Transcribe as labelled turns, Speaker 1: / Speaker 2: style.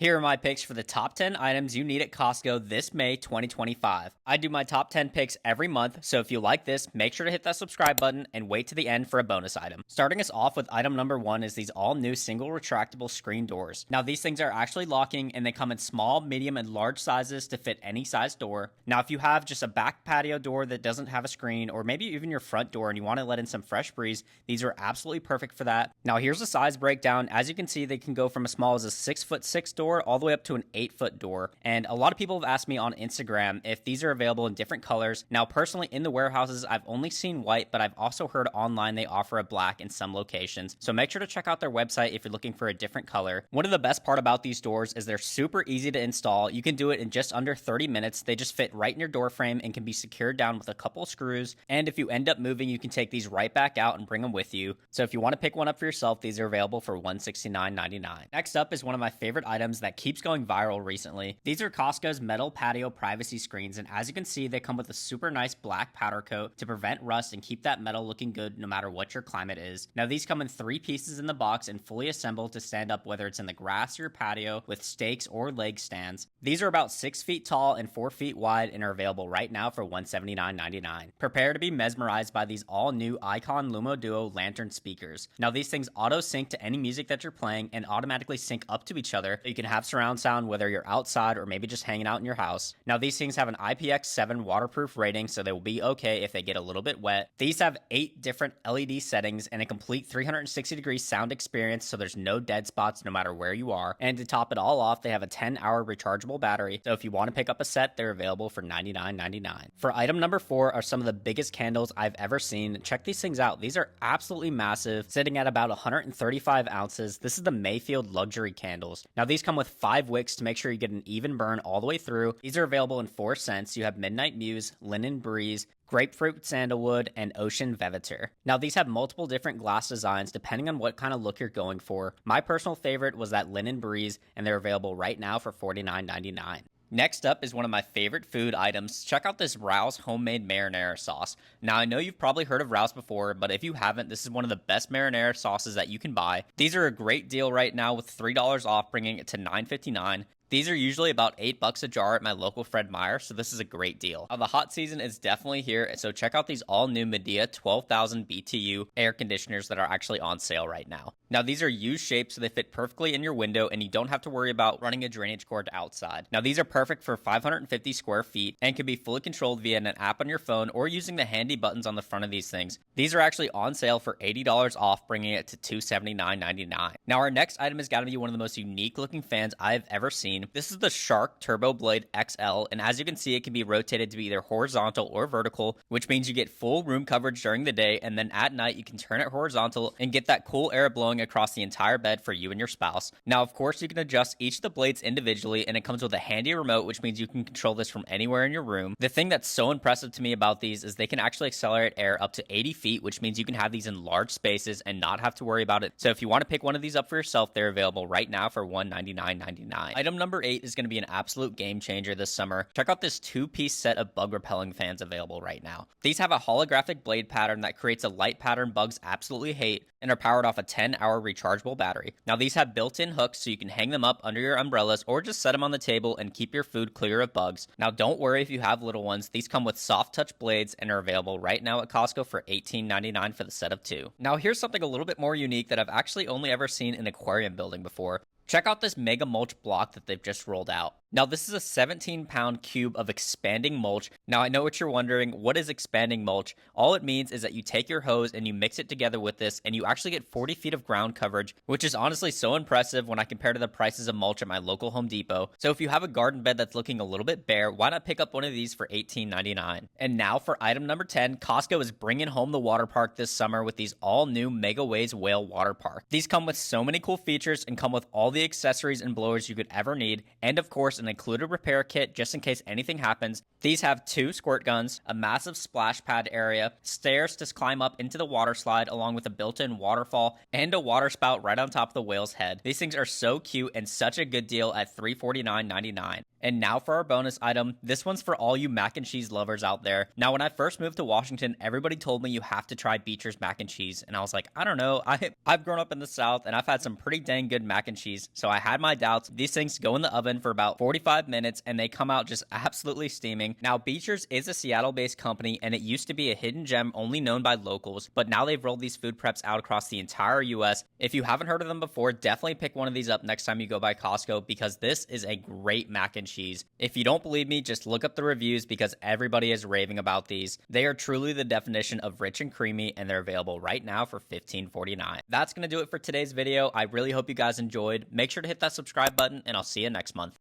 Speaker 1: Here are my picks for the top 10 items you need at Costco this May 2025. I do my top 10 picks every month, so if you like this, make sure to hit that subscribe button and wait to the end for a bonus item. Starting us off with item number 1 is these all new single retractable screen doors. Now these things are actually locking and they come in small, medium, and large sizes to fit any size door. Now if you have just a back patio door that doesn't have a screen, or maybe even your front door and you want to let in some fresh breeze, these are absolutely perfect for that. Now here's the size breakdown. As you can see, they can go from as small as a 6'6" door all the way up to an 8-foot door. And a lot of people have asked me on Instagram if these are available in different colors. Now, personally, in the warehouses, I've only seen white, but I've also heard online they offer a black in some locations. So make sure to check out their website if you're looking for a different color. One of the best part about these doors is they're super easy to install. You can do it in just under 30 minutes. They just fit right in your door frame and can be secured down with a couple screws. And if you end up moving, you can take these right back out and bring them with you. So if you want to pick one up for yourself, these are available for $169.99. Next up is one of my favorite items that keeps going viral recently. These are Costco's Metal Patio Privacy Screens, and as you can see, they come with a super nice black powder coat to prevent rust and keep that metal looking good no matter what your climate is. Now these come in 3 pieces in the box and fully assembled to stand up whether it's in the grass or your patio with stakes or leg stands. These are about 6 feet tall and 4 feet wide and are available right now for $179.99. Prepare to be mesmerized by these all new Icon Lumo Duo lantern speakers. Now these things auto sync to any music that you're playing and automatically sync up to each other, so you can have surround sound whether you're outside or maybe just hanging out in your house. Now these things have an IPX7 waterproof rating, so they will be okay if they get a little bit wet. These have 8 different LED settings and a complete 360-degree sound experience, so there's no dead spots no matter where you are. And to top it all off, they have a 10-hour rechargeable battery, so if you want to pick up a set, they're available for $99.99. For item number 4 are some of the biggest candles I've ever seen. Check these things out. These are absolutely massive, sitting at about 135 ounces. This is the Mayfield Luxury candles. Now these come with 5 wicks to make sure you get an even burn all the way through. These are available in 4 scents. You have Midnight Muse, Linen Breeze, Grapefruit Sandalwood, and Ocean Veveter. Now these have multiple different glass designs depending on what kind of look you're going for. My personal favorite was that Linen Breeze, and they're available right now for $49.99. Next up is one of my favorite food items. Check out this Rouse homemade marinara sauce. Now I know you've probably heard of Rouse before, but if you haven't, this is one of the best marinara sauces that you can buy. These are a great deal right now with $3 off, bringing it to $9.59. These are usually about $8 a jar at my local Fred Meyer, so this is a great deal. Now, the hot season is definitely here, so check out these all-new Midea 12,000 BTU air conditioners that are actually on sale right now. Now, these are U-shaped, so they fit perfectly in your window, and you don't have to worry about running a drainage cord outside. Now, these are perfect for 550 square feet and can be fully controlled via an app on your phone or using the handy buttons on the front of these things. These are actually on sale for $80 off, bringing it to $279.99. Now, our next item has got to be one of the most unique-looking fans I've ever seen. This is the Shark Turbo Blade XL, and as you can see, it can be rotated to be either horizontal or vertical, which means you get full room coverage during the day, and then at night you can turn it horizontal and get that cool air blowing across the entire bed for you and your spouse. Now, of course, you can adjust each of the blades individually, and it comes with a handy remote, which means you can control this from anywhere in your room. The thing that's so impressive to me about these is they can actually accelerate air up to 80 feet, which means you can have these in large spaces and not have to worry about it. So if you want to pick one of these up for yourself, they're available right now for $199.99. Item number 8 is going to be an absolute game changer this summer. Check out this 2-piece set of bug repelling fans available right now. These have a holographic blade pattern that creates a light pattern bugs absolutely hate and are powered off a 10-hour rechargeable battery. Now these have built-in hooks so you can hang them up under your umbrellas or just set them on the table and keep your food clear of bugs. Now don't worry if you have little ones. These come with soft touch blades and are available right now at Costco for $18.99 for the set of 2. Now here's something a little bit more unique that I've actually only ever seen in an aquarium building before. Check out this mega mulch block that they've just rolled out. Now, this is a 17-pound cube of expanding mulch. Now, I know what you're wondering. What is expanding mulch? All it means is that you take your hose and you mix it together with this, and you actually get 40 feet of ground coverage, which is honestly so impressive when I compare to the prices of mulch at my local Home Depot. So if you have a garden bed that's looking a little bit bare, why not pick up one of these for $18.99? And now for item number 10, Costco is bringing home the water park this summer with these all-new Mega Waves Whale Water Park. These come with so many cool features and come with all the accessories and blowers you could ever need, and of course, an included repair kit just in case anything happens. These have 2 squirt guns, a massive splash pad area, stairs to climb up into the water slide along with a built-in waterfall, and a water spout right on top of the whale's head. These things are so cute and such a good deal at $349.99. And now for our bonus item. This one's for all you mac and cheese lovers out there. Now, when I first moved to Washington, everybody told me you have to try Beecher's mac and cheese. And I was like, I don't know. I've grown up in the South and I've had some pretty dang good mac and cheese. So I had my doubts. These things go in the oven for about 45 minutes and they come out just absolutely steaming. Now, Beecher's is a Seattle-based company and it used to be a hidden gem only known by locals. But now they've rolled these food preps out across the entire US. If you haven't heard of them before, definitely pick one of these up next time you go by Costco because this is a great mac and cheese. If you don't believe me, just look up the reviews because everybody is raving about these. They are truly the definition of rich and creamy, and they're available right now for $15.49. That's going to do it for today's video. I really hope you guys enjoyed. Make sure to hit that subscribe button, and I'll see you next month.